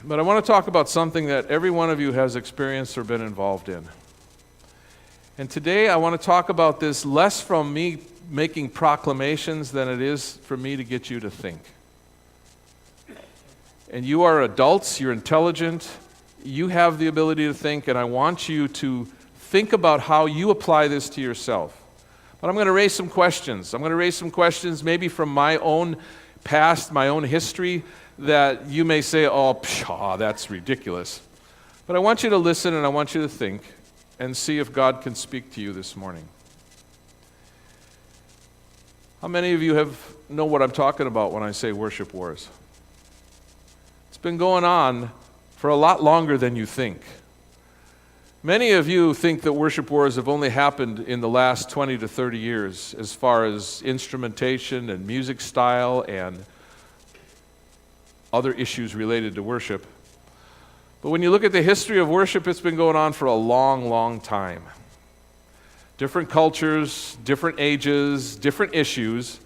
But I want to talk about something that every one of you has experienced or been involved in. And today I want to talk about this less from me making proclamations than it is for me to get you to think. And you are adults, you're intelligent, you have the ability to think, and I want you to think about how you apply this to yourself. But I'm going to raise some questions. I'm going to raise some questions maybe from my own past, my own history, that you may say, oh, pshaw, that's ridiculous. But I want you to listen and I want you to think and see if God can speak to you this morning. How many of you know what I'm talking about when I say worship wars? It's been going on for a lot longer than you think. Many of you think that worship wars have only happened in the last 20 to 30 years as far as instrumentation and music style and other issues related to worship. But when you look at the history of worship, it's been going on for a long, long time. Different cultures, different ages, different issues,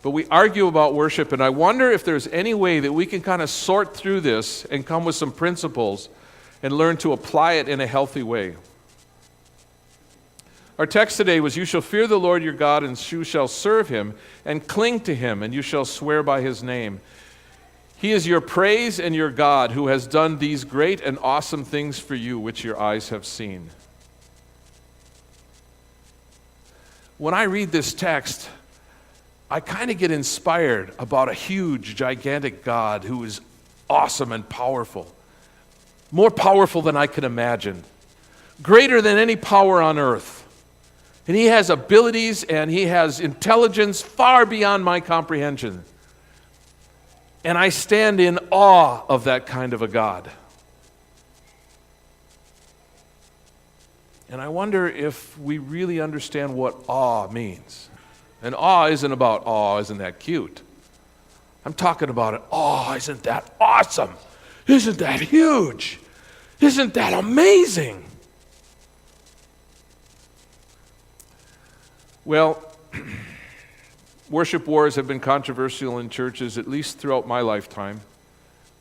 but we argue about worship, and I wonder if there's any way that we can kind of sort through this and come with some principles and learn to apply it in a healthy way. Our text today was, "You shall fear the Lord your God, and you shall serve him, and cling to him, and you shall swear by his name. He is your praise and your God, who has done these great and awesome things for you, which your eyes have seen." When I read this text, I kind of get inspired about a huge, gigantic God who is awesome and powerful. More powerful than I can imagine. Greater than any power on earth. And he has abilities and he has intelligence far beyond my comprehension. And I stand in awe of that kind of a God. And I wonder if we really understand what awe means. And awe isn't about, oh, isn't that cute? I'm talking about it, oh, isn't that awesome? Isn't that huge? Isn't that amazing? Well, worship wars have been controversial in churches at least throughout my lifetime.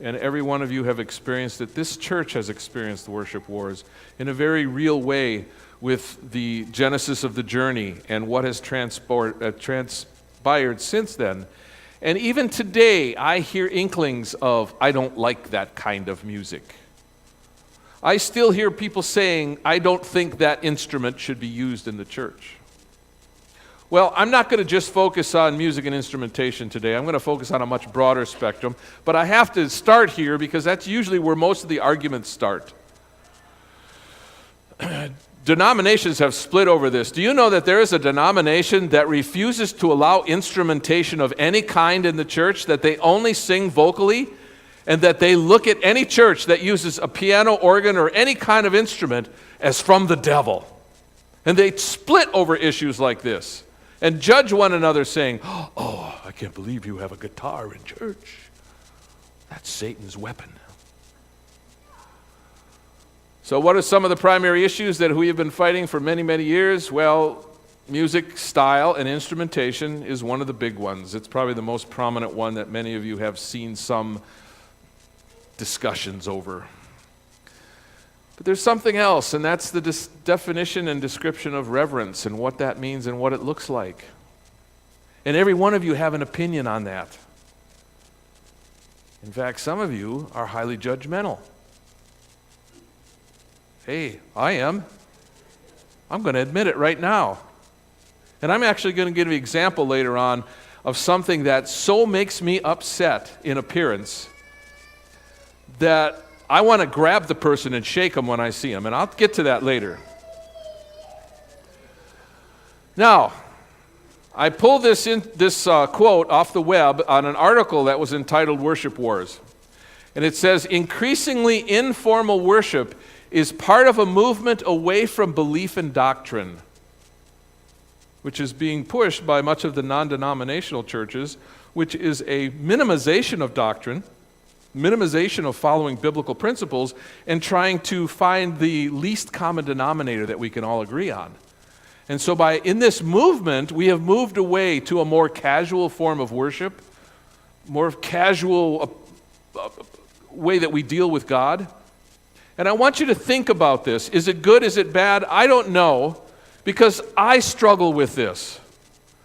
And every one of you have experienced it. This church has experienced worship wars in a very real way with the genesis of the journey and what has transpired since then. And even today, I hear inklings of, I don't like that kind of music. I still hear people saying, I don't think that instrument should be used in the church. Well, I'm not going to just focus on music and instrumentation today. I'm going to focus on a much broader spectrum. But I have to start here because that's usually where most of the arguments start. Denominations have split over this. Do you know that there is a denomination that refuses to allow instrumentation of any kind in the church, that they only sing vocally, and that they look at any church that uses a piano, organ, or any kind of instrument as from the devil? And they split over issues like this and judge one another saying, oh, I can't believe you have a guitar in church. That's Satan's weapon. So what are some of the primary issues that we have been fighting for many, many years? Well, music style and instrumentation is one of the big ones. It's probably the most prominent one that many of you have seen some discussions over. But there's something else, and that's the definition and description of reverence and what that means and what it looks like. And every one of you have an opinion on that. In fact, some of you are highly judgmental. Hey, I am. I'm going to admit it right now. And I'm actually going to give you an example later on of something that so makes me upset in appearance that I want to grab the person and shake them when I see them. And I'll get to that later. Now, I pulled this quote off the web on an article that was entitled Worship Wars. And it says, increasingly informal worship is part of a movement away from belief and doctrine, which is being pushed by much of the non-denominational churches, which is a minimization of doctrine, minimization of following biblical principles, and trying to find the least common denominator that we can all agree on. And so in this movement, we have moved away to a more casual form of worship, more casual way that we deal with God. And I want you to think about this. Is it good? Is it bad? I don't know, because I struggle with this.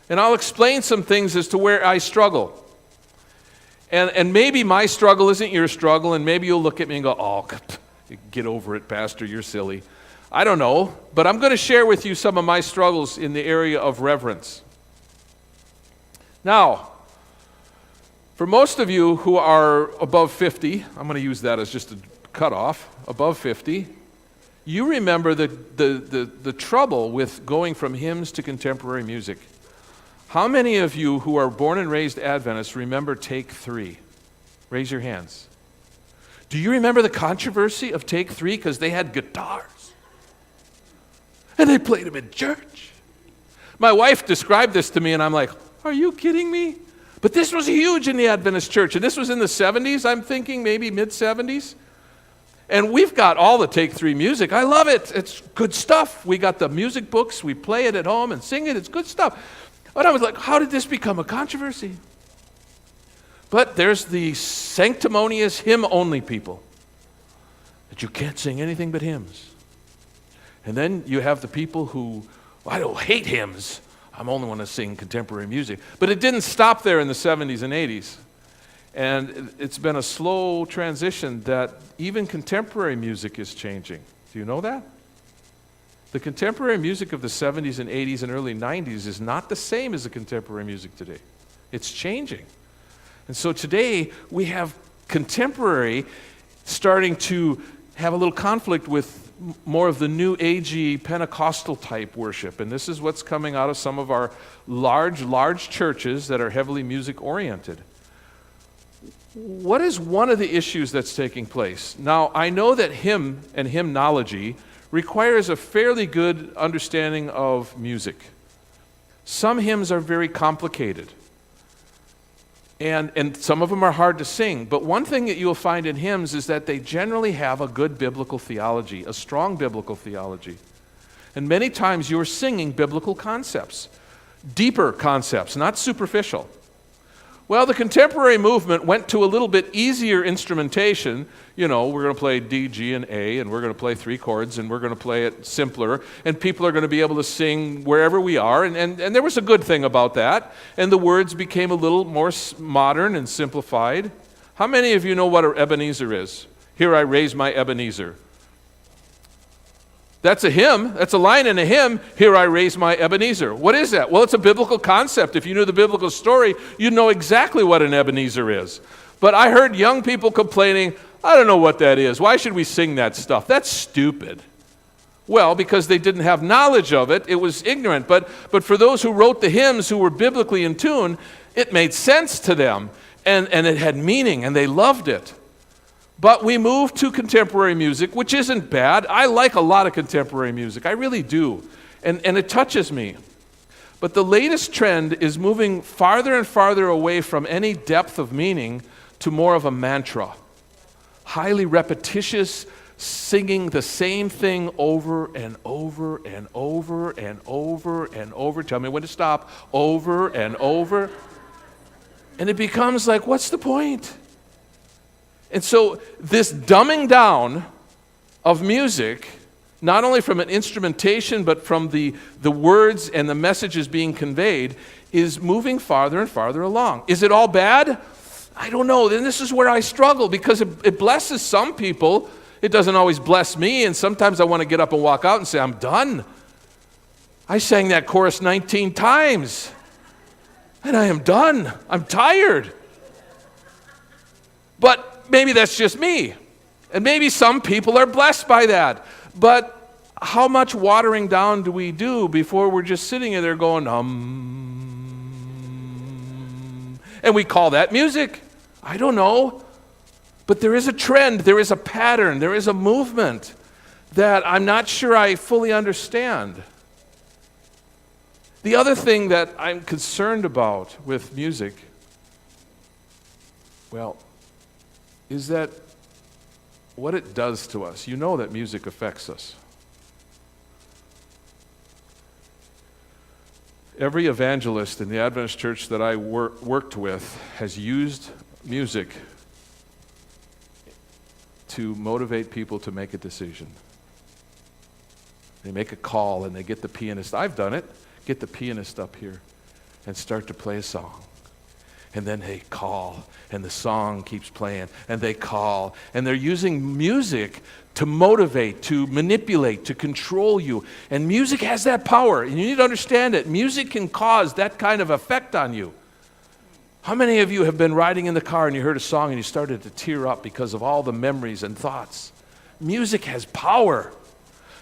And I'll explain some things as to where I struggle. And maybe my struggle isn't your struggle, and maybe you'll look at me and go, oh, get over it, Pastor, you're silly. I don't know, but I'm going to share with you some of my struggles in the area of reverence. Now, for most of you who are above 50, I'm going to use that as just a cutoff, above 50, you remember the trouble with going from hymns to contemporary music. How many of you who are born and raised Adventists remember Take 3? Raise your hands. Do you remember the controversy of Take 3? Because they had guitars. And they played them in church. My wife described this to me, and I'm like, are you kidding me? But this was huge in the Adventist church. And this was in the 70s, I'm thinking, maybe mid-70s. And we've got all the Take 3 music. I love it. It's good stuff. We got the music books. We play it at home and sing it. It's good stuff. But I was like, how did this become a controversy? But there's the sanctimonious hymn-only people, that you can't sing anything but hymns. And then you have the people who, I don't hate hymns. I'm only want to sing contemporary music. But it didn't stop there in the 70s and 80s. And it's been a slow transition that even contemporary music is changing. Do you know that? The contemporary music of the 70s and 80s and early 90s is not the same as the contemporary music today. It's changing. And so today we have contemporary starting to have a little conflict with more of the new agey Pentecostal type worship. And this is what's coming out of some of our large churches that are heavily music oriented. What is one of the issues that's taking place? Now, I know that hymn and hymnology requires a fairly good understanding of music. Some hymns are very complicated, and some of them are hard to sing. But one thing that you'll find in hymns is that they generally have a good biblical theology, a strong biblical theology. And many times you're singing biblical concepts, deeper concepts, not superficial. Well, the contemporary movement went to a little bit easier instrumentation. You know, we're going to play D, G, and A, and we're going to play 3 chords, and we're going to play it simpler, and people are going to be able to sing wherever we are, and there was a good thing about that, and the words became a little more modern and simplified. How many of you know what an Ebenezer is? Here I raise my Ebenezer. That's a hymn. That's a line in a hymn. Here I raise my Ebenezer. What is that? Well, it's a biblical concept. If you knew the biblical story, you'd know exactly what an Ebenezer is. But I heard young people complaining, I don't know what that is. Why should we sing that stuff? That's stupid. Well, because they didn't have knowledge of it. It was ignorant. But for those who wrote the hymns who were biblically in tune, it made sense to them. And it had meaning, and they loved it. But we moved to contemporary music, which isn't bad. I like a lot of contemporary music. I really do. And it touches me. But the latest trend is moving farther and farther away from any depth of meaning to more of a mantra. Highly repetitious, singing the same thing over and over and over and over and over. Tell me when to stop. Over and over. And it becomes like, what's the point? And so this dumbing down of music, not only from an instrumentation, but from the words and the messages being conveyed, is moving farther and farther along. Is it all bad? I don't know. Then this is where I struggle, because it blesses some people. It doesn't always bless me, and sometimes I want to get up and walk out and say, I'm done. I sang that chorus 19 times, and I am done. I'm tired. But maybe that's just me. And maybe some people are blessed by that. But how much watering down do we do before we're just sitting there going, and we call that music? I don't know. But there is a trend, there is a pattern, there is a movement that I'm not sure I fully understand. The other thing that I'm concerned about with music, well, is that what it does to us. You know that music affects us. Every evangelist in the Adventist church that I worked with has used music to motivate people to make a decision. They make a call and they get the pianist. I've done it. Get the pianist up here and start to play a song. And then they call, and the song keeps playing, and they call. And they're using music to motivate, to manipulate, to control you. And music has that power, and you need to understand it. Music can cause that kind of effect on you. How many of you have been riding in the car and you heard a song and you started to tear up because of all the memories and thoughts? Music has power.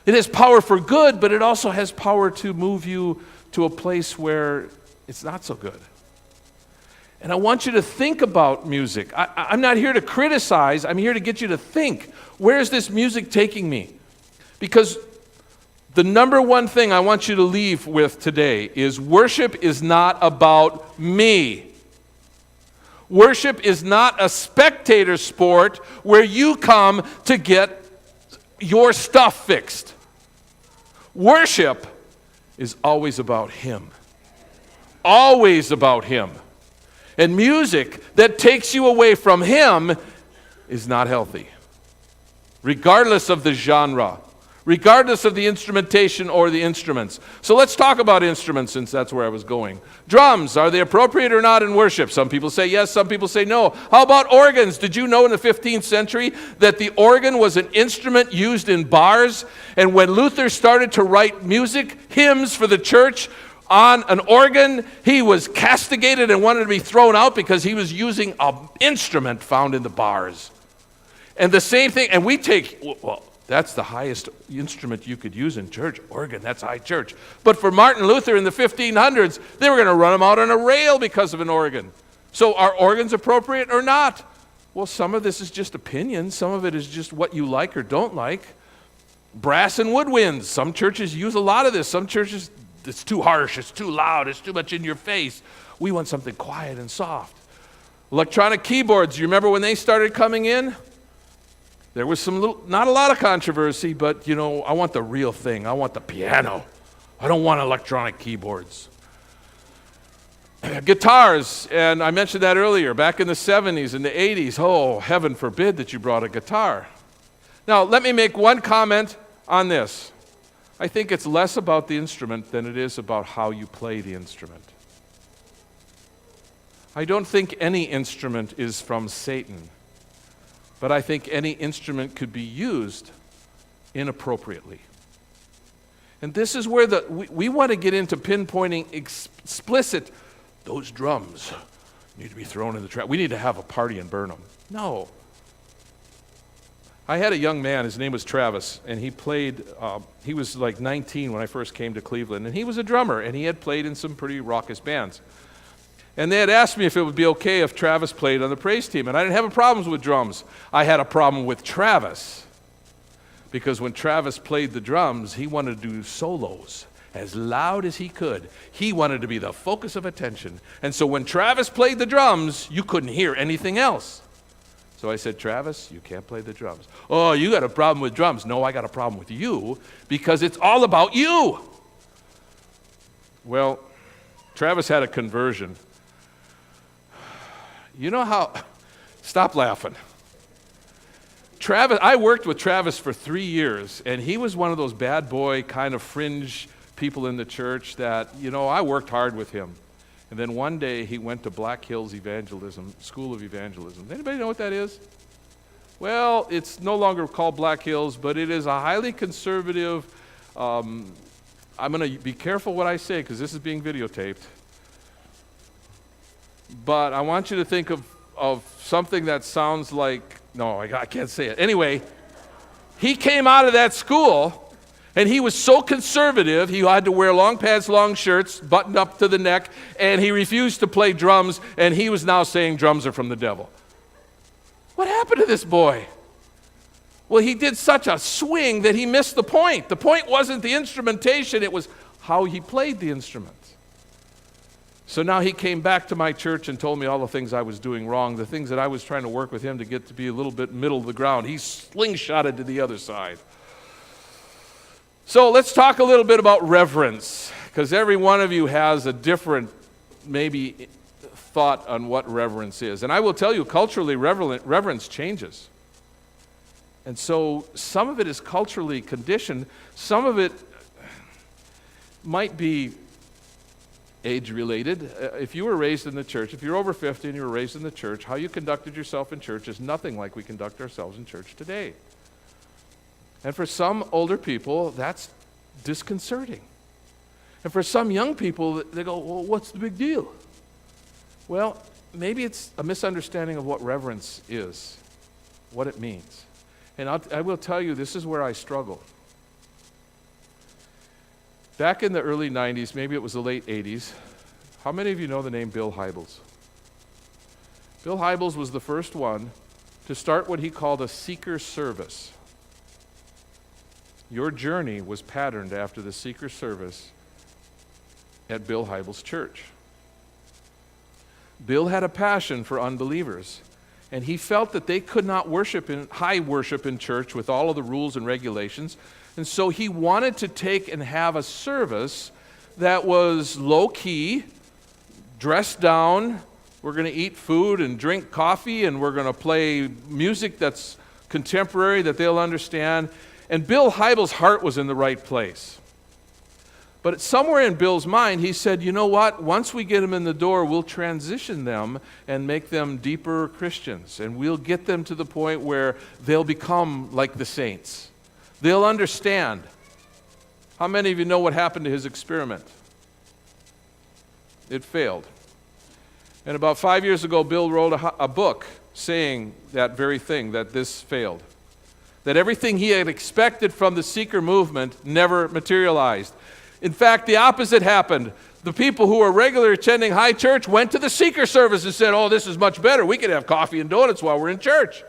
It has power for good, but it also has power to move you to a place where it's not so good. And I want you to think about music. I'm not here to criticize. I'm here to get you to think. Where is this music taking me? Because the number one thing I want you to leave with today is worship is not about me. Worship is not a spectator sport where you come to get your stuff fixed. Worship is always about Him. Always about Him. And music that takes you away from Him is not healthy. Regardless of the genre, regardless of the instrumentation or the instruments. So let's talk about instruments, since that's where I was going. Drums, are they appropriate or not in worship? Some people say yes, some people say no. How about organs? Did you know in the 15th century that the organ was an instrument used in bars? And when Luther started to write music, hymns for the church, on an organ, he was castigated and wanted to be thrown out because he was using an instrument found in the bars. And the same thing, and we take, well, that's the highest instrument you could use in church, organ, that's high church. But for Martin Luther in the 1500s, they were going to run him out on a rail because of an organ. So are organs appropriate or not? Well, some of this is just opinion. Some of it is just what you like or don't like. Brass and woodwinds. Some churches use a lot of this. Some churches, it's too harsh, it's too loud, it's too much in your face. We want something quiet and soft. Electronic keyboards, you remember when they started coming in? There was not a lot of controversy, but I want the real thing. I want the piano. I don't want electronic keyboards. Guitars, and I mentioned that earlier, back in the 70s and the 80s. Oh, heaven forbid that you brought a guitar. Now, let me make one comment on this. I think it's less about the instrument than it is about how you play the instrument. I don't think any instrument is from Satan, but I think any instrument could be used inappropriately. And this is where we want to get into pinpointing explicit, those drums need to be thrown in the trash. We need to have a party and burn them. No. I had a young man, his name was Travis, and he played, he was like 19 when I first came to Cleveland, and he was a drummer, and he had played in some pretty raucous bands. And they had asked me if it would be okay if Travis played on the praise team, and I didn't have a problem with drums. I had a problem with Travis, because when Travis played the drums, he wanted to do solos as loud as he could. He wanted to be the focus of attention. And so when Travis played the drums, you couldn't hear anything else. So I said, Travis, you can't play the drums. Oh, you got a problem with drums. No, I got a problem with you because it's all about you. Well, Travis had a conversion. You know how, stop laughing. Travis, I worked with Travis for 3 years, and he was one of those bad boy kind of fringe people in the church that, I worked hard with him. And then one day he went to Black Hills Evangelism, School of Evangelism. Anybody know what that is? Well, it's no longer called Black Hills, but it is a highly conservative, I'm going to be careful what I say because this is being videotaped. But I want you to think of something that sounds like, no, I can't say it. Anyway, he came out of that school, and he was so conservative, he had to wear long pants, long shirts, buttoned up to the neck, and he refused to play drums, and he was now saying drums are from the devil. What happened to this boy? Well, he did such a swing that he missed the point. The point wasn't the instrumentation, it was how he played the instrument. So now he came back to my church and told me all the things I was doing wrong, the things that I was trying to work with him to get to be a little bit middle of the ground. He slingshotted to the other side. So let's talk a little bit about reverence, because every one of you has a different, maybe, thought on what reverence is. And I will tell you, culturally, reverence changes. And so some of it is culturally conditioned. Some of it might be age-related. If you were raised in the church, if you're over 50 and you were raised in the church, how you conducted yourself in church is nothing like we conduct ourselves in church today. And for some older people, that's disconcerting. And for some young people, they go, well, what's the big deal? Well, maybe it's a misunderstanding of what reverence is, what it means. And I will tell you, this is where I struggle. Back in the early 90s, maybe it was the late 80s, how many of you know the name Bill Hybels? Bill Hybels was the first one to start what he called a seeker service. Your journey was patterned after the seeker service at Bill Hybels' church. Bill had a passion for unbelievers, and he felt that they could not worship in church with all of the rules and regulations, and so he wanted to take and have a service that was low-key, dressed down. We're going to eat food and drink coffee, and we're going to play music that's contemporary that they'll understand. And Bill Hybels' heart was in the right place. But somewhere in Bill's mind, he said, you know what? Once we get them in the door, we'll transition them and make them deeper Christians. And we'll get them to the point where they'll become like the saints. They'll understand. How many of you know what happened to his experiment? It failed. And about 5 years ago, Bill wrote a book saying that very thing, that this failed. That everything he had expected from the seeker movement never materialized. In fact, the opposite happened. The people who were regularly attending high church went to the seeker service and said, oh, this is much better. We can have coffee and donuts while we're in church.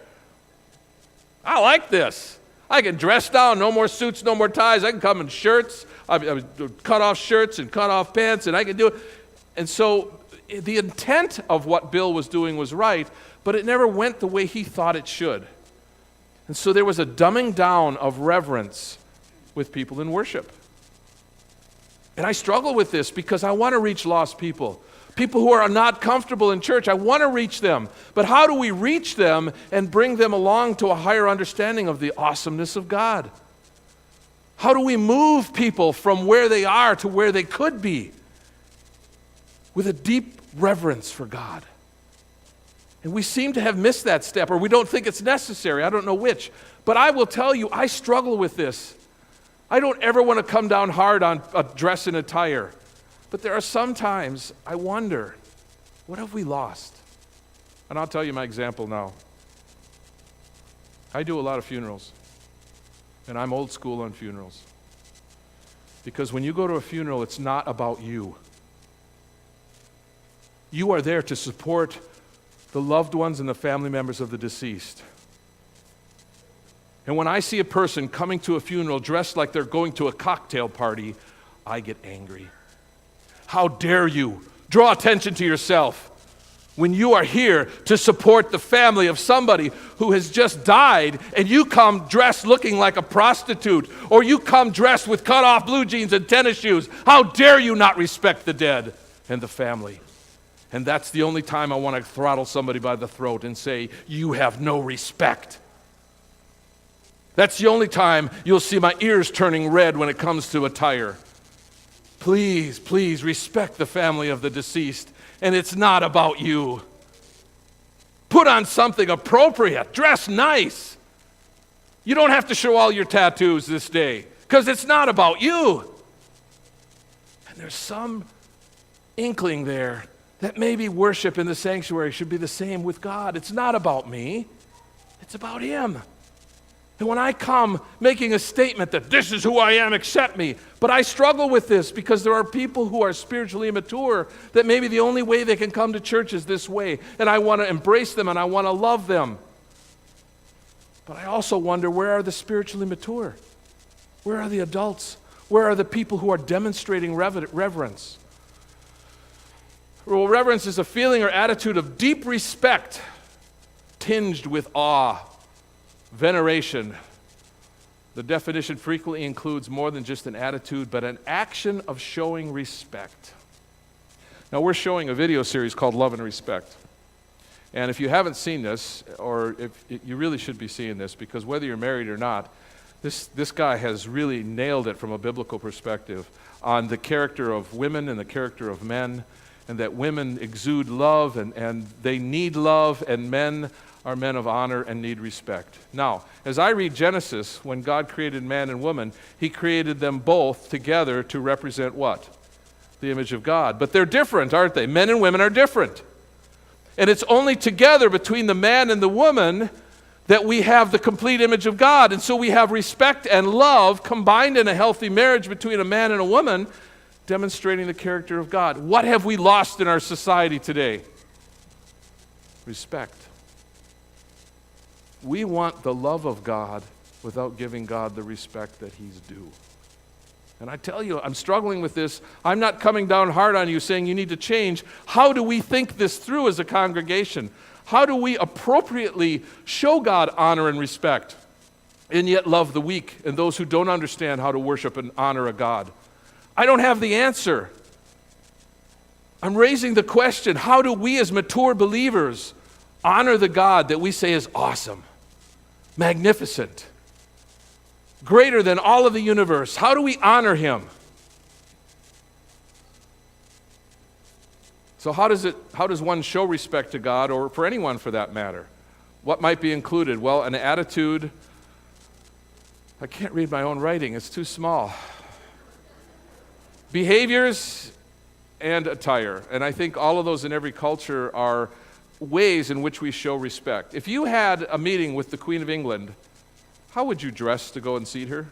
I like this. I can dress down, no more suits, no more ties. I can come in shirts, cut off shirts and cut off pants, and I can do it. And so the intent of what Bill was doing was right, but it never went the way he thought it should. And so there was a dumbing down of reverence with people in worship. And I struggle with this because I want to reach lost people. People who are not comfortable in church, I want to reach them. But how do we reach them and bring them along to a higher understanding of the awesomeness of God? How do we move people from where they are to where they could be with a deep reverence for God? And we seem to have missed that step, or we don't think it's necessary. I don't know which. But I will tell you, I struggle with this. I don't ever want to come down hard on a dress and attire. But there are some times I wonder, what have we lost? And I'll tell you my example now. I do a lot of funerals. And I'm old school on funerals. Because when you go to a funeral, it's not about you. You are there to support the loved ones and the family members of the deceased. And when I see a person coming to a funeral dressed like they're going to a cocktail party, I get angry. How dare you draw attention to yourself when you are here to support the family of somebody who has just died, and you come dressed looking like a prostitute, or you come dressed with cut-off blue jeans and tennis shoes. How dare you not respect the dead and the family? And that's the only time I want to throttle somebody by the throat and say, you have no respect. That's the only time you'll see my ears turning red when it comes to attire. Please, please respect the family of the deceased, and it's not about you. Put on something appropriate. Dress nice. You don't have to show all your tattoos this day, because it's not about you. And there's some inkling there that maybe worship in the sanctuary should be the same with God. It's not about me. It's about Him. And when I come making a statement that this is who I am, accept me, but I struggle with this because there are people who are spiritually immature that maybe the only way they can come to church is this way, and I want to embrace them and I want to love them. But I also wonder, where are the spiritually mature? Where are the adults? Where are the people who are demonstrating reverence? Well, reverence is a feeling or attitude of deep respect tinged with awe. Veneration. The definition frequently includes more than just an attitude, but an action of showing respect. Now, we're showing a video series called Love and Respect. And if you haven't seen this, or you really should be seeing this, because whether you're married or not, this guy has really nailed it from a biblical perspective on the character of women and the character of men, and that women exude love and they need love, and men are men of honor and need respect. Now, as I read Genesis, when God created man and woman, he created them both together to represent what? The image of God. But they're different, aren't they? Men and women are different. And it's only together between the man and the woman that we have the complete image of God. And so we have respect and love combined in a healthy marriage between a man and a woman, demonstrating the character of God. What have we lost in our society today? Respect. We want the love of God without giving God the respect that he's due. And I tell you, I'm struggling with this. I'm not coming down hard on you saying you need to change. How do we think this through as a congregation? How do we appropriately show God honor and respect and yet love the weak and those who don't understand how to worship and honor a God? I don't have the answer. I'm raising the question, how do we as mature believers honor the God that we say is awesome, magnificent, greater than all of the universe? How do we honor him? So how does one show respect to God, or for anyone for that matter? What might be included? Well, an attitude. I can't read my own writing, it's too small. Behaviors and attire. And I think all of those in every culture are ways in which we show respect. If you had a meeting with the Queen of England, how would you dress to go and see her?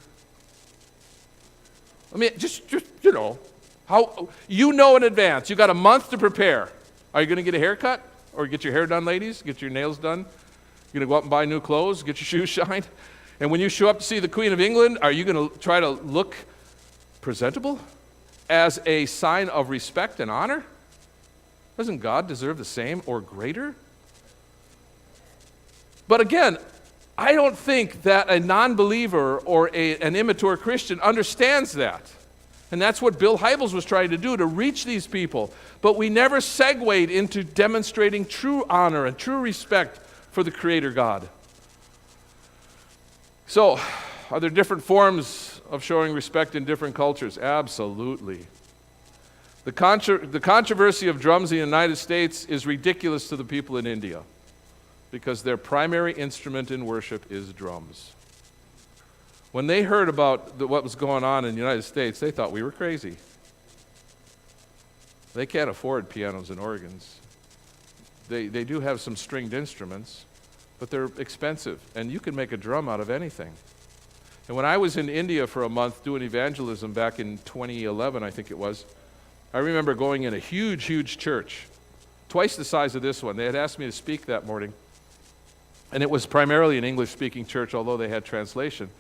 I mean, just how in advance. You got a month to prepare. Are you going to get a haircut or get your hair done, ladies? Get your nails done? You're going to go out and buy new clothes, get your shoes shined? And when you show up to see the Queen of England, are you going to try to look presentable as a sign of respect and honor? Doesn't God deserve the same or greater? But again, I don't think that a non-believer or an immature Christian understands that. And that's what Bill Hybels was trying to do, to reach these people. But we never segued into demonstrating true honor and true respect for the Creator God. So, are there different forms of showing respect in different cultures? Absolutely. The controversy of drums in the United States is ridiculous to the people in India, because their primary instrument in worship is drums. When they heard about what was going on in the United States, they thought we were crazy. They can't afford pianos and organs. They do have some stringed instruments, but they're expensive, and you can make a drum out of anything. And when I was in India for a month doing evangelism back in 2011, I think it was, I remember going in a huge, huge church, twice the size of this one. They had asked me to speak that morning, and it was primarily an English-speaking church, although they had translation.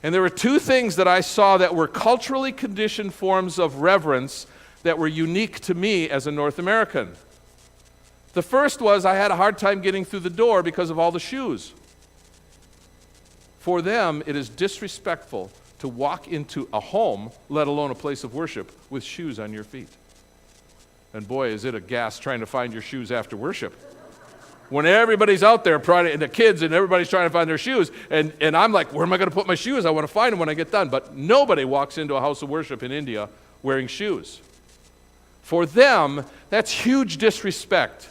And there were two things that I saw that were culturally conditioned forms of reverence that were unique to me as a North American. The first was I had a hard time getting through the door because of all the shoes. For them, it is disrespectful to walk into a home, let alone a place of worship, with shoes on your feet. And boy, is it a gas trying to find your shoes after worship. When everybody's out there, and the kids and everybody's trying to find their shoes, and I'm like, where am I going to put my shoes? I want to find them when I get done. But nobody walks into a house of worship in India wearing shoes. For them, that's huge disrespect.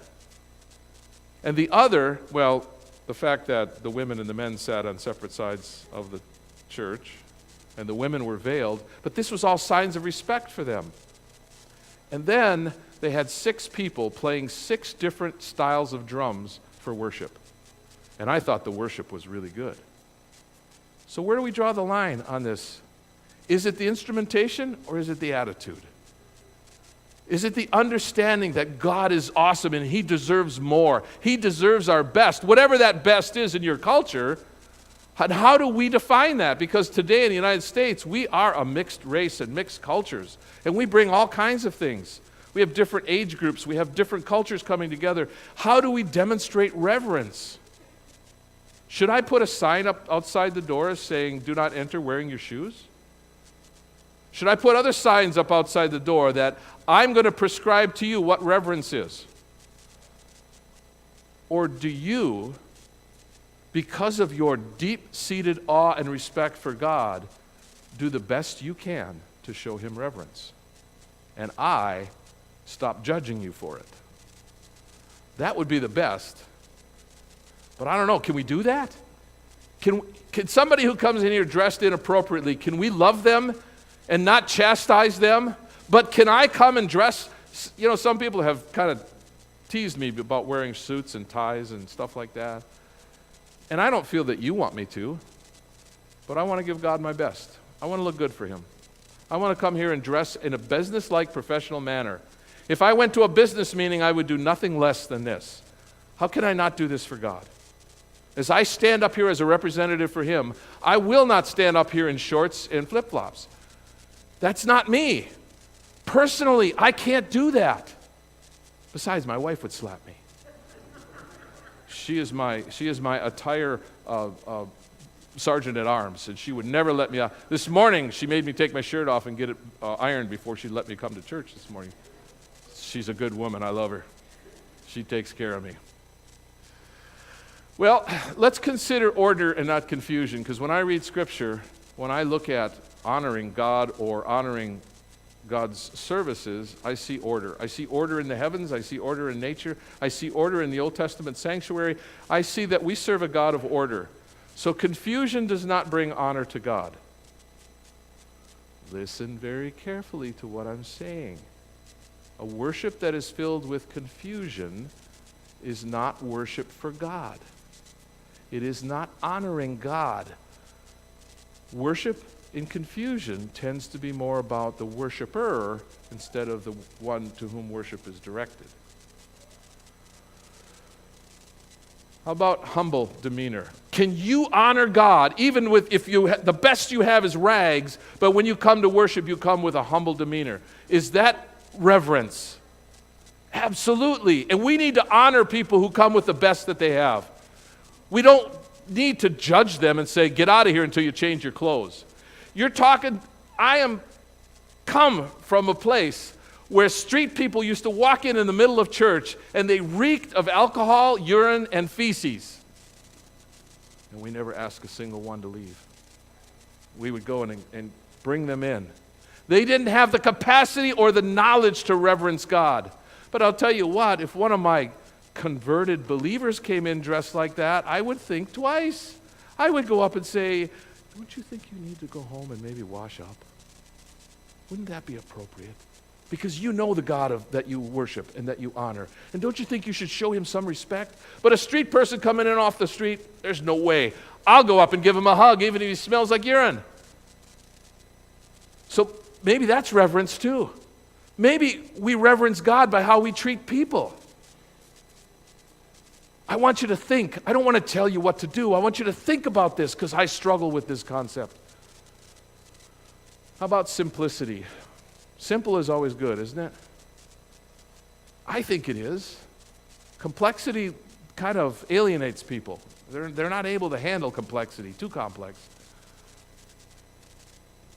And the other, well, the fact that the women and the men sat on separate sides of the church, and the women were veiled, but this was all signs of respect for them. And then they had 6 people playing 6 different styles of drums for worship. And I thought the worship was really good. So where do we draw the line on this? Is it the instrumentation or is it the attitude? Is it the understanding that God is awesome and He deserves more? He deserves our best, whatever that best is in your culture. And how do we define that? Because today in the United States, we are a mixed race and mixed cultures. And we bring all kinds of things. We have different age groups. We have different cultures coming together. How do we demonstrate reverence? Should I put a sign up outside the door saying, do not enter wearing your shoes? Should I put other signs up outside the door that I'm going to prescribe to you what reverence is? Or do you, because of your deep-seated awe and respect for God, do the best you can to show him reverence? And I stop judging you for it. That would be the best. But I don't know, can we do that? Can somebody who comes in here dressed inappropriately, can we love them and not chastise them? But can I come and dress, some people have kind of teased me about wearing suits and ties and stuff like that. And I don't feel that you want me to, but I want to give God my best. I want to look good for him. I want to come here and dress in a business-like professional manner. If I went to a business meeting, I would do nothing less than this. How can I not do this for God? As I stand up here as a representative for him, I will not stand up here in shorts and flip-flops. That's not me. Personally, I can't do that. Besides, my wife would slap me. She is my attire sergeant at arms, and she would never let me out. This morning, she made me take my shirt off and get it ironed before she let me come to church this morning. She's a good woman. I love her. She takes care of me. Well, let's consider order and not confusion, because when I read Scripture, when I look at honoring God or honoring God's services, I see order. I see order in the heavens. I see order in nature. I see order in the Old Testament sanctuary. I see that we serve a God of order. So confusion does not bring honor to God. Listen very carefully to what I'm saying. A worship that is filled with confusion is not worship for God. It is not honoring God. Worship in confusion tends to be more about the worshiper instead of the one to whom worship is directed. How about humble demeanor? Can you honor God even if the best you have is rags, but when you come to worship, you come with a humble demeanor? Is that reverence? Absolutely. And we need to honor people who come with the best that they have. We don't need to judge them and say, get out of here until you change your clothes. I am come from a place where street people used to walk in the middle of church and they reeked of alcohol, urine, and feces. And we never asked a single one to leave. We would go and bring them in. They didn't have the capacity or the knowledge to reverence God. But I'll tell you what, if one of my converted believers came in dressed like that, I would think twice. I would go up and say, don't you think you need to go home and maybe wash up? Wouldn't that be appropriate? Because you know the God that you worship and that you honor. And don't you think you should show him some respect? But a street person coming in off the street, there's no way. I'll go up and give him a hug even if he smells like urine. So maybe that's reverence too. Maybe we reverence God by how we treat people. I want you to think. I don't want to tell you what to do. I want you to think about this because I struggle with this concept. How about simplicity? Simple is always good, isn't it? I think it is. Complexity kind of alienates people. They're not able to handle complexity, too complex.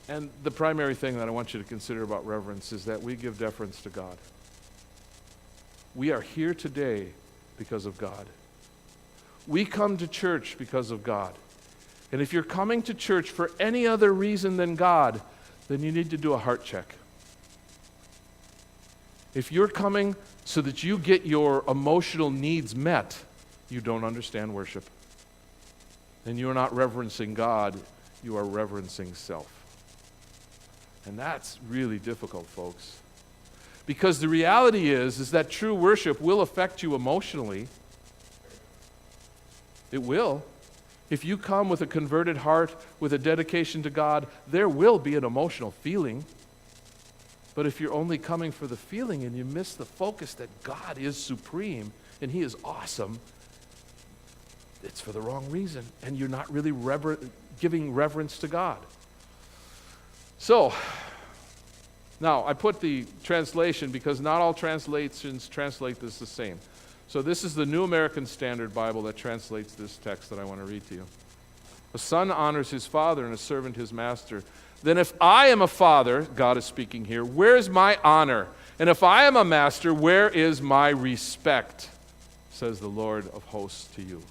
And the primary thing that I want you to consider about reverence is that we give deference to God. We are here today because of God. We come to church because of God. And if you're coming to church for any other reason than God, then you need to do a heart check. If you're coming so that you get your emotional needs met, you don't understand worship. And you're not reverencing God, you are reverencing self. And that's really difficult, folks. Because the reality is that true worship will affect you emotionally. It will. If you come with a converted heart, with a dedication to God, there will be an emotional feeling. But if you're only coming for the feeling and you miss the focus that God is supreme and he is awesome, it's for the wrong reason. And you're not really giving reverence to God. So, now I put the translation because not all translations translate this the same. So this is the New American Standard Bible that translates this text that I want to read to you. A son honors his father and a servant his master. Then if I am a father, God is speaking here, where is my honor? And if I am a master, where is my respect? says the Lord of hosts to you.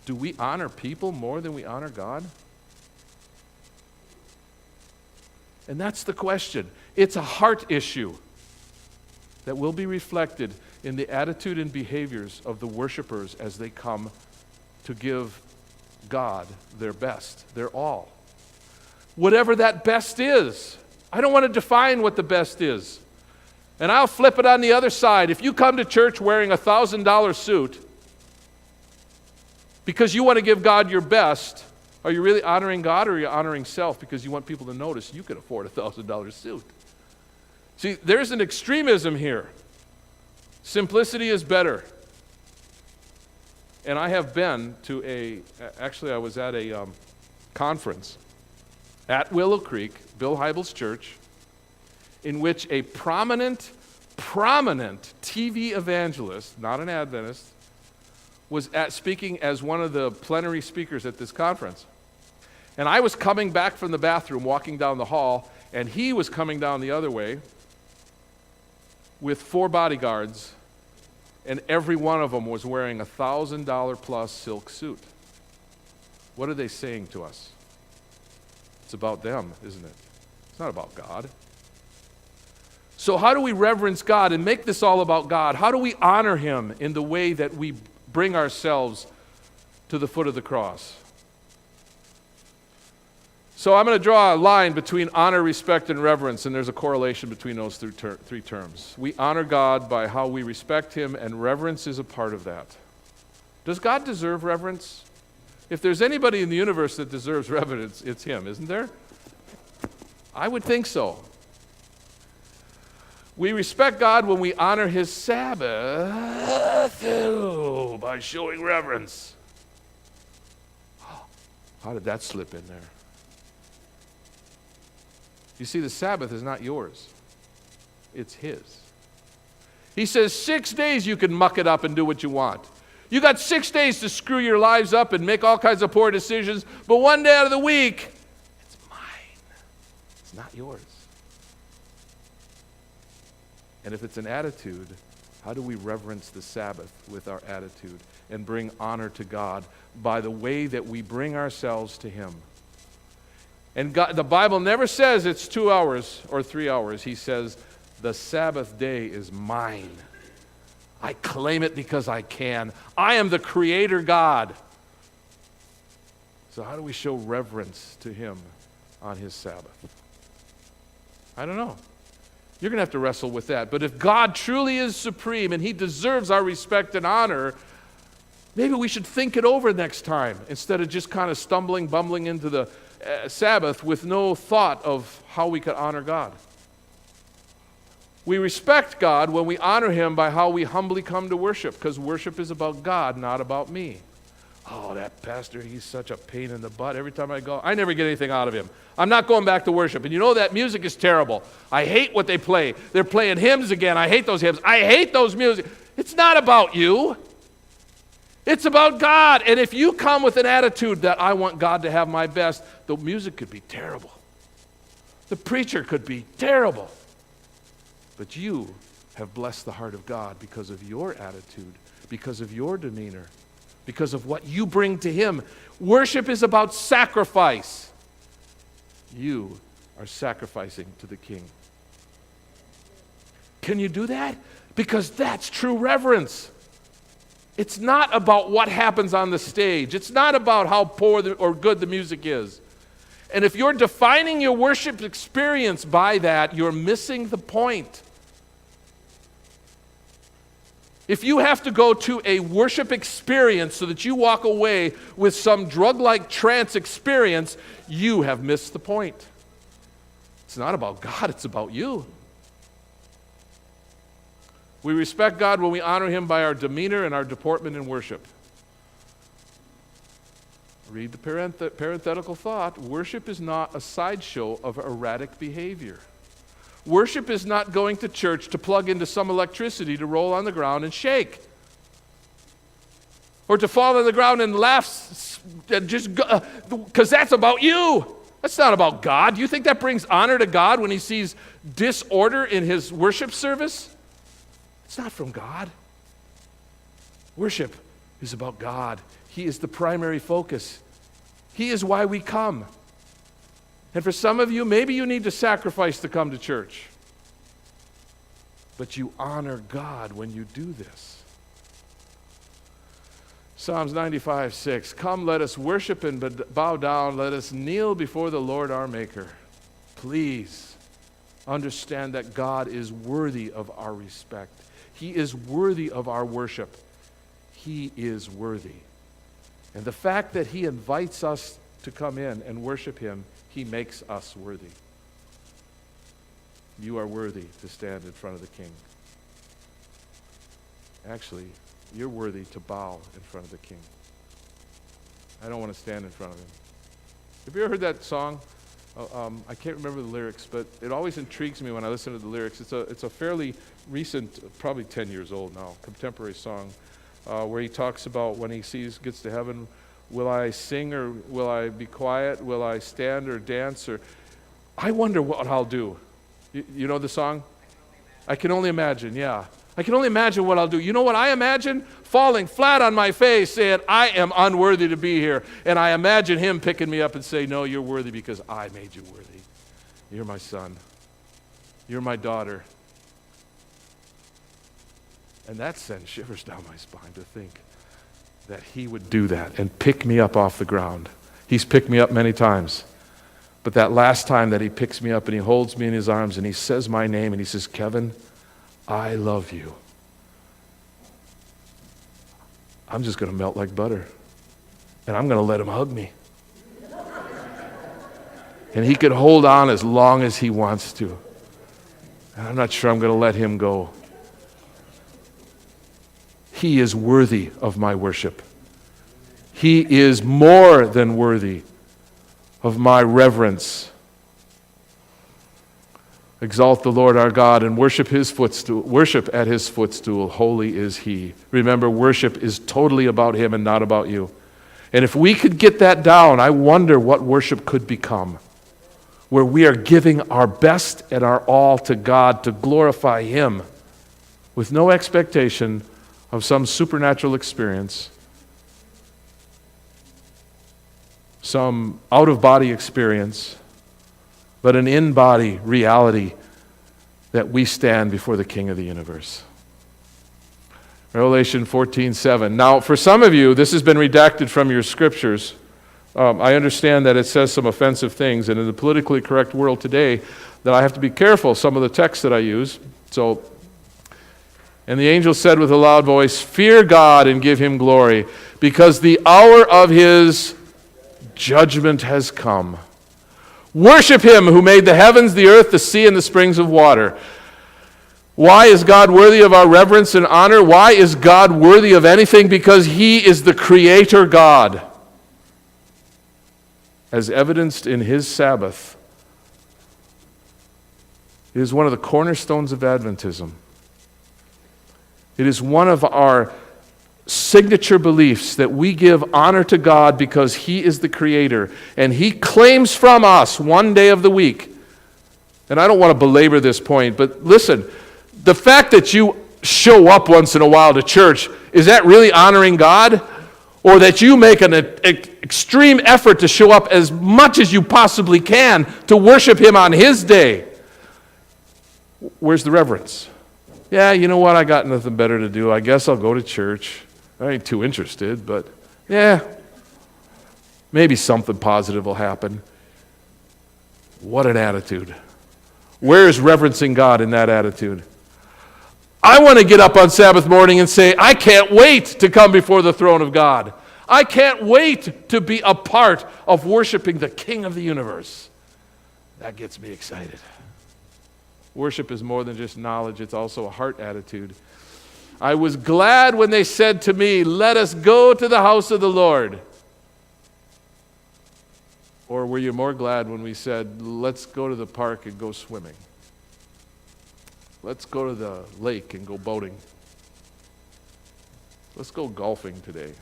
Do we honor people more than we honor God? And that's the question. It's a heart issue that will be reflected in the attitude and behaviors of the worshipers as they come to give God their best, their all. Whatever that best is. I don't want to define what the best is. And I'll flip it on the other side. If you come to church wearing a $1,000 suit because you want to give God your best, are you really honoring God, or are you honoring self because you want people to notice you can afford a $1,000 suit? See, there's an extremism here. Simplicity is better. And I have been to I was at a conference at Willow Creek, Bill Hybels' church, in which a prominent TV evangelist, not an Adventist, was speaking as one of the plenary speakers at this conference. And I was coming back from the bathroom, walking down the hall, and he was coming down the other way with 4 bodyguards, and every one of them was wearing a $1,000 plus silk suit. What are they saying to us? It's about them, isn't it? It's not about God. So how do we reverence God and make this all about God? How do we honor Him in the way that we bring ourselves to the foot of the cross? So I'm going to draw a line between honor, respect, and reverence, and there's a correlation between those three terms. We honor God by how we respect Him, and reverence is a part of that. Does God deserve reverence? If there's anybody in the universe that deserves reverence, it's Him, isn't there? I would think so. We respect God when we honor His Sabbath by showing reverence. How did that slip in there? You see, the Sabbath is not yours. It's His. He says 6 days you can muck it up and do what you want. You got 6 days to screw your lives up and make all kinds of poor decisions, but one day out of the week, it's mine. It's not yours. And if it's an attitude, how do we reverence the Sabbath with our attitude and bring honor to God by the way that we bring ourselves to Him? And God, the Bible never says it's 2 hours or 3 hours. He says, the Sabbath day is mine. I claim it because I can. I am the Creator God. So how do we show reverence to Him on His Sabbath? I don't know. You're going to have to wrestle with that. But if God truly is supreme and He deserves our respect and honor, maybe we should think it over next time instead of just kind of bumbling into the Sabbath with no thought of how we could honor God. We respect God when we honor Him by how we humbly come to worship, because worship is about God, not about me. Oh, that pastor, he's such a pain in the butt. Every time I go, I never get anything out of him. I'm not going back to worship. And you know that music is terrible. I hate what they play. They're playing hymns again. I hate those hymns. I hate those music. It's not about you. It's about God. And if you come with an attitude that I want God to have my best, the music could be terrible. The preacher could be terrible. But you have blessed the heart of God because of your attitude, because of your demeanor, because of what you bring to Him. Worship is about sacrifice. You are sacrificing to the King. Can you do that? Because that's true reverence. It's not about what happens on the stage. It's not about how poor or good the music is. And if you're defining your worship experience by that, you're missing the point. If you have to go to a worship experience so that you walk away with some drug-like trance experience, you have missed the point. It's not about God, it's about you. We respect God when we honor Him by our demeanor and our deportment in worship. Read the parenthetical thought. Worship is not a sideshow of erratic behavior. Worship is not going to church to plug into some electricity to roll on the ground and shake. Or to fall on the ground and laugh and just because that's about you. That's not about God. Do you think that brings honor to God when He sees disorder in His worship service? It's not from God. Worship is about God. He is the primary focus. He is why we come. And for some of you, maybe you need to sacrifice to come to church. But you honor God when you do this. Psalms 95:6, come, let us worship and bow down. Let us kneel before the Lord our Maker. Please understand that God is worthy of our respect. He is worthy of our worship. He is worthy. And the fact that He invites us to come in and worship Him, He makes us worthy. You are worthy to stand in front of the King. Actually, you're worthy to bow in front of the King. I don't want to stand in front of Him. Have you ever heard that song? I can't remember the lyrics, but it always intrigues me when I listen to the lyrics. It's a fairly recent, probably 10 years old now, contemporary song, where he talks about when he gets to heaven, will I sing or will I be quiet? Will I stand or dance? Or I wonder what I'll do. You know the song? I can only imagine, yeah. I can only imagine what I'll do. You know what I imagine? Falling flat on my face saying, I am unworthy to be here. And I imagine Him picking me up and say, no, you're worthy because I made you worthy. You're my son. You're my daughter. And that sends shivers down my spine to think that He would do that and pick me up off the ground. He's picked me up many times. But that last time that He picks me up and He holds me in His arms and He says my name and He says, Kevin, I love you. I'm just going to melt like butter. And I'm going to let Him hug me. And He could hold on as long as He wants to. And I'm not sure I'm going to let Him go. He is worthy of my worship. He is more than worthy of my reverence. Exalt the Lord our God and worship His footstool. Worship at His footstool. Holy is He. Remember, worship is totally about Him and not about you. And if we could get that down, I wonder what worship could become. Where we are giving our best and our all to God to glorify Him with no expectation of some supernatural experience, some out-of-body experience, but an in-body reality that we stand before the King of the universe. Revelation 14:7. Now, for some of you, this has been redacted from your scriptures. I understand that it says some offensive things, and in the politically correct world today, that I have to be careful some of the texts that I use. And the angel said with a loud voice, fear God and give Him glory, because the hour of His judgment has come. Worship Him who made the heavens, the earth, the sea, and the springs of water. Why is God worthy of our reverence and honor? Why is God worthy of anything? Because He is the Creator God, as evidenced in His Sabbath. It is one of the cornerstones of Adventism. It is one of our signature beliefs that we give honor to God because He is the Creator, and He claims from us one day of the week. And I don't want to belabor this point, but listen, the fact that you show up once in a while to church, is that really honoring God? Or that you make an extreme effort to show up as much as you possibly can to worship Him on His day? Where's the reverence? Yeah, you know what? I got nothing better to do. I guess I'll go to church. I ain't too interested, but yeah, maybe something positive will happen. What an attitude. Where is reverencing God in that attitude? I want to get up on Sabbath morning and say, I can't wait to come before the throne of God. I can't wait to be a part of worshiping the King of the universe. That gets me excited. Worship is more than just knowledge, it's also a heart attitude. I was glad when they said to me, let us go to the house of the Lord. Or were you more glad when we said, let's go to the park and go swimming? Let's go to the lake and go boating. Let's go golfing today.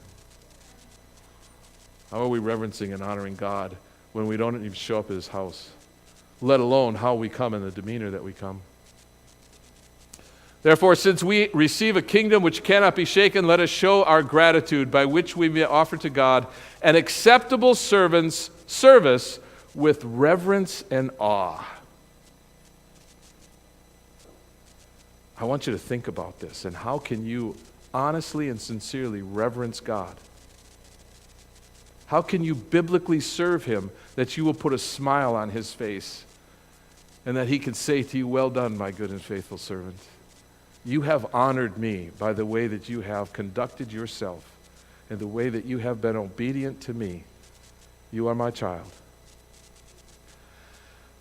How are we reverencing and honoring God when we don't even show up at His house? Let alone how we come and the demeanor that we come. Therefore, since we receive a kingdom which cannot be shaken, let us show our gratitude by which we may offer to God an acceptable service with reverence and awe. I want you to think about this, and how can you honestly and sincerely reverence God? How can you biblically serve Him that you will put a smile on His face and that He can say to you, "Well done, my good and faithful servant. You have honored me by the way that you have conducted yourself and the way that you have been obedient to me. You are my child."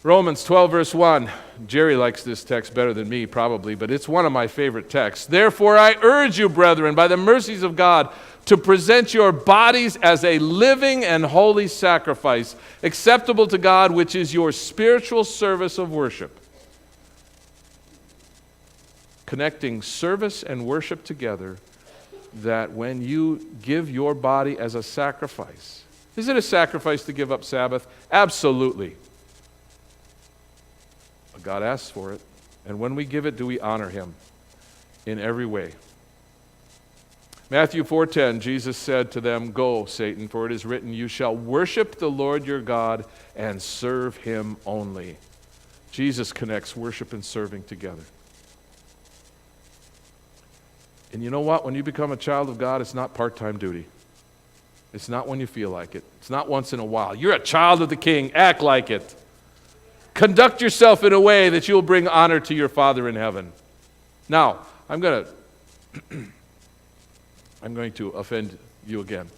Romans 12, verse 1. Jerry likes this text better than me, probably, but it's one of my favorite texts. "Therefore I urge you, brethren, by the mercies of God, to present your bodies as a living and holy sacrifice, acceptable to God, which is your spiritual service of worship." Connecting service and worship together, that when you give your body as a sacrifice. Is it a sacrifice to give up Sabbath? Absolutely. But God asks for it. And when we give it, do we honor Him in every way? Matthew 4:10, Jesus said to them, "Go, Satan, for it is written, you shall worship the Lord your God and serve Him only." Jesus connects worship and serving together. And you know what? When you become a child of God, it's not part-time duty. It's not when you feel like it. It's not once in a while. You're a child of the King. Act like it. Conduct yourself in a way that you'll bring honor to your Father in heaven. Now, I'm going to offend you again.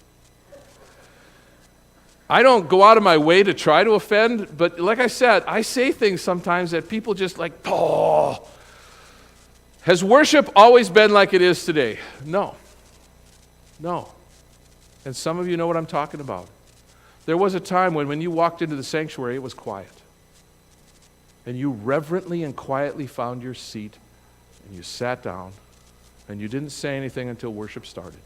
I don't go out of my way to try to offend, but like I said, I say things sometimes that people just like, oh. Has worship always been like it is today? No. No. And some of you know what I'm talking about. There was a time when you walked into the sanctuary, it was quiet. And you reverently and quietly found your seat, and you sat down, and you didn't say anything until worship started.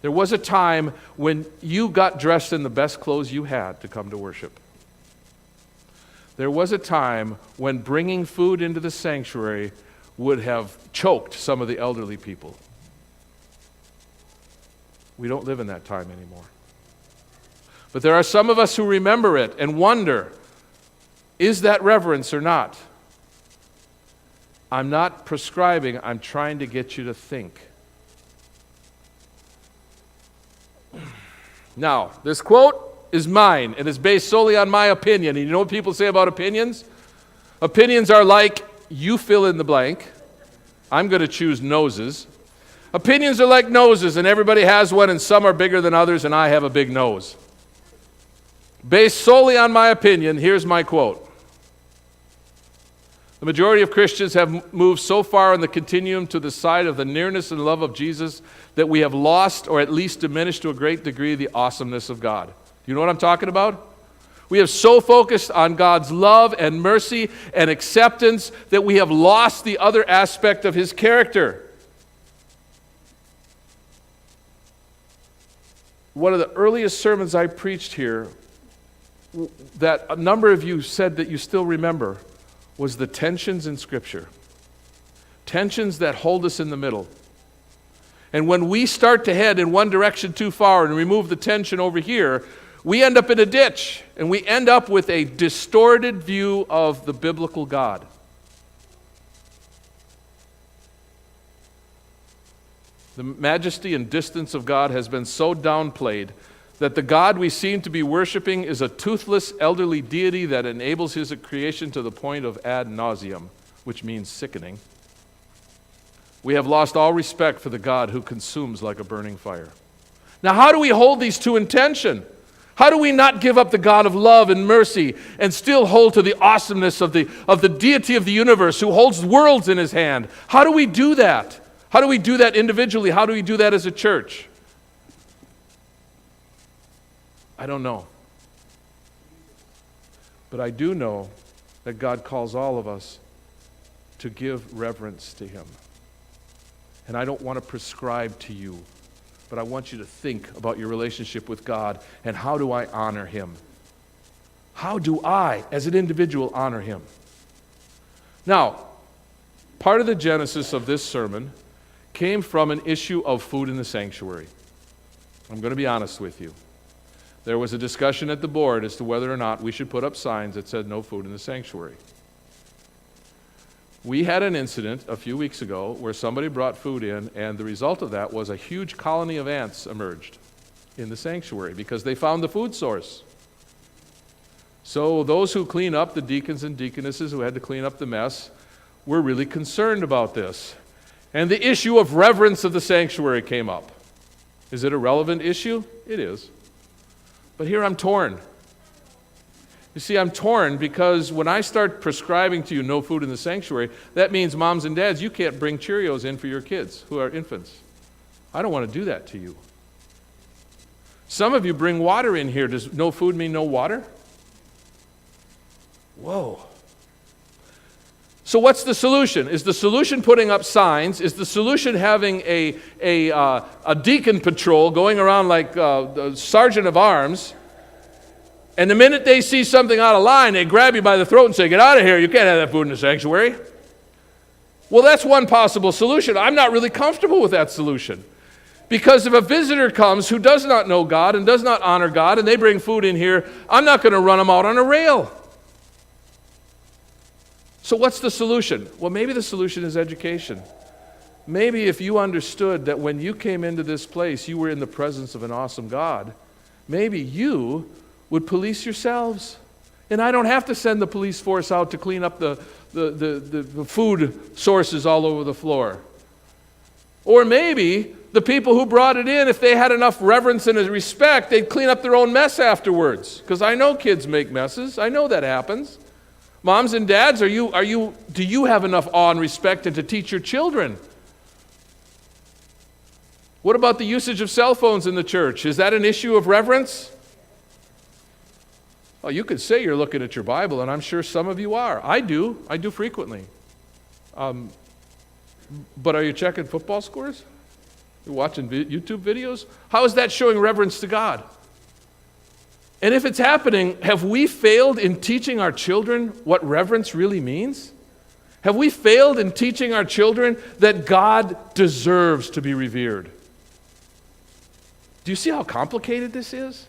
There was a time when you got dressed in the best clothes you had to come to worship. There was a time when bringing food into the sanctuary would have choked some of the elderly people. We don't live in that time anymore. But there are some of us who remember it and wonder, is that reverence or not? I'm not prescribing, I'm trying to get you to think. Now, this quote is mine, and it's based solely on my opinion. And you know what people say about opinions? Opinions are like, you fill in the blank. I'm going to choose noses. Opinions are like noses, and everybody has one, and some are bigger than others, and I have a big nose. Based solely on my opinion, here's my quote. The majority of Christians have moved so far on the continuum to the side of the nearness and love of Jesus that we have lost, or at least diminished to a great degree, the awesomeness of God. Do you know what I'm talking about? We have so focused on God's love and mercy and acceptance that we have lost the other aspect of His character. One of the earliest sermons I preached here, that a number of you said that you still remember, was the tensions in Scripture. Tensions that hold us in the middle. And when we start to head in one direction too far and remove the tension over here, we end up in a ditch, and we end up with a distorted view of the biblical God. The majesty and distance of God has been so downplayed that the God we seem to be worshiping is a toothless elderly deity that enables His creation to the point of ad nauseum, which means sickening. We have lost all respect for the God who consumes like a burning fire. Now, how do we hold these two in tension? How do we not give up the God of love and mercy and still hold to the awesomeness of the deity of the universe who holds worlds in His hand? How do we do that? How do we do that individually? How do we do that as a church? I don't know. But I do know that God calls all of us to give reverence to Him. And I don't want to prescribe to you, but I want you to think about your relationship with God and how do I honor Him? How do I, as an individual, honor Him? Now, Part of the genesis of this sermon came from an issue of food in the sanctuary. I'm going to be honest with you. There was a discussion at the board as to whether or not we should put up signs that said no food in the sanctuary. We had an incident a few weeks ago where somebody brought food in, and the result of that was a huge colony of ants emerged in the sanctuary because they found the food source. So those who clean up, the deacons and deaconesses who had to clean up the mess, were really concerned about this. And the issue of reverence of the sanctuary came up. Is it a relevant issue? It is. But here I'm torn. You see, I'm torn because when I start prescribing to you no food in the sanctuary, that means moms and dads, you can't bring Cheerios in for your kids who are infants. I don't want to do that to you. Some of you bring water in here. Does no food mean no water? Whoa. So what's the solution? Is the solution putting up signs? Is the solution having a deacon patrol going around like the sergeant of arms? And the minute they see something out of line, they grab you by the throat and say, "Get out of here, you can't have that food in the sanctuary." Well, that's one possible solution. I'm not really comfortable with that solution. Because if a visitor comes who does not know God and does not honor God and they bring food in here, I'm not going to run them out on a rail. So what's the solution? Well, maybe the solution is education. Maybe if you understood that when you came into this place, you were in the presence of an awesome God, maybe you would police yourselves. And I don't have to send the police force out to clean up the food sources all over the floor. Or maybe the people who brought it in, if they had enough reverence and respect, they'd clean up their own mess afterwards. Because I know kids make messes. I know that happens. Moms and dads, do you have enough awe and respect to teach your children? What about the usage of cell phones in the church? Is that an issue of reverence? Well, you could say you're looking at your Bible, and I'm sure some of you are. I do frequently. But are you checking football scores? You're watching YouTube videos? How is that showing reverence to God? And if it's happening, have we failed in teaching our children what reverence really means? Have we failed in teaching our children that God deserves to be revered? Do you see how complicated this is?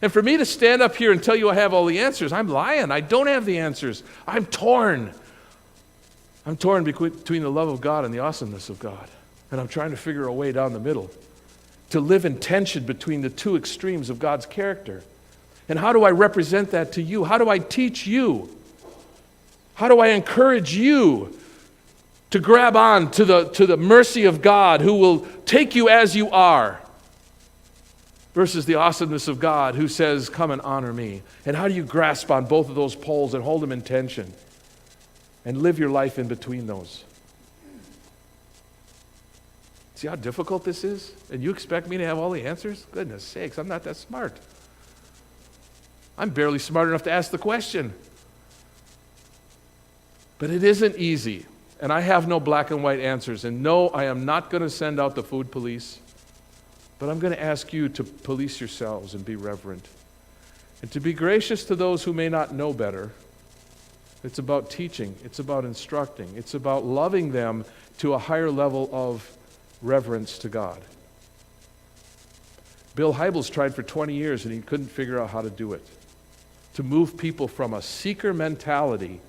And for me to stand up here and tell you I have all the answers, I'm lying. I don't have the answers. I'm torn. I'm torn between the love of God and the awesomeness of God. And I'm trying to figure a way down the middle to live in tension between the two extremes of God's character. And how do I represent that to you? How do I teach you? How do I encourage you to grab on to the mercy of God who will take you as you are versus the awesomeness of God who says, "Come and honor me"? And how do you grasp on both of those poles and hold them in tension and live your life in between those? See how difficult this is? And you expect me to have all the answers? Goodness sakes, I'm not that smart. I'm barely smart enough to ask the question. But it isn't easy. And I have no black and white answers. And no, I am not going to send out the food police. But I'm going to ask you to police yourselves and be reverent. And to be gracious to those who may not know better. It's about teaching. It's about instructing. It's about loving them to a higher level of reverence to God. Bill Hybels tried for 20 years and he couldn't figure out how to do it. To move people from a seeker mentality,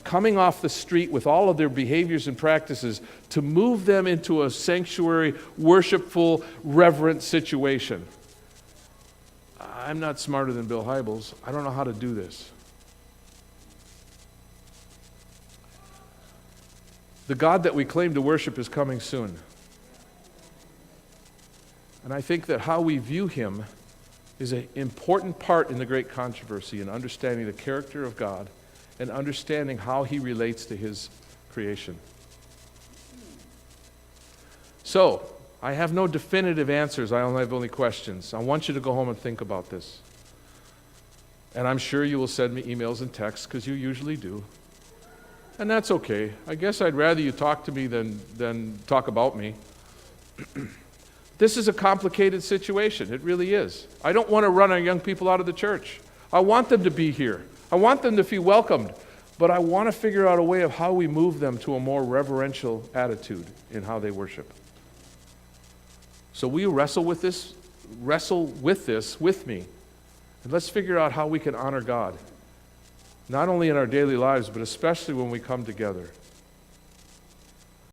coming off the street with all of their behaviors and practices, to move them into a sanctuary, worshipful, reverent situation. I'm not smarter than Bill Hybels. I don't know how to do this. The God that we claim to worship is coming soon. And I think that how we view him is an important part in the great controversy in understanding the character of God and understanding how he relates to his creation. So, I have no definitive answers. I only have questions. I want you to go home and think about this. And I'm sure you will send me emails and texts because you usually do. And that's okay. I guess I'd rather you talk to me than talk about me. This is a complicated situation. It really is. I don't want to run our young people out of the church. I want them to be here. I want them to feel welcomed. but I want to figure out a way of how we move them to a more reverential attitude in how they worship. So will you wrestle with this with me, and let's figure out how we can honor God, not only in our daily lives, but especially when we come together.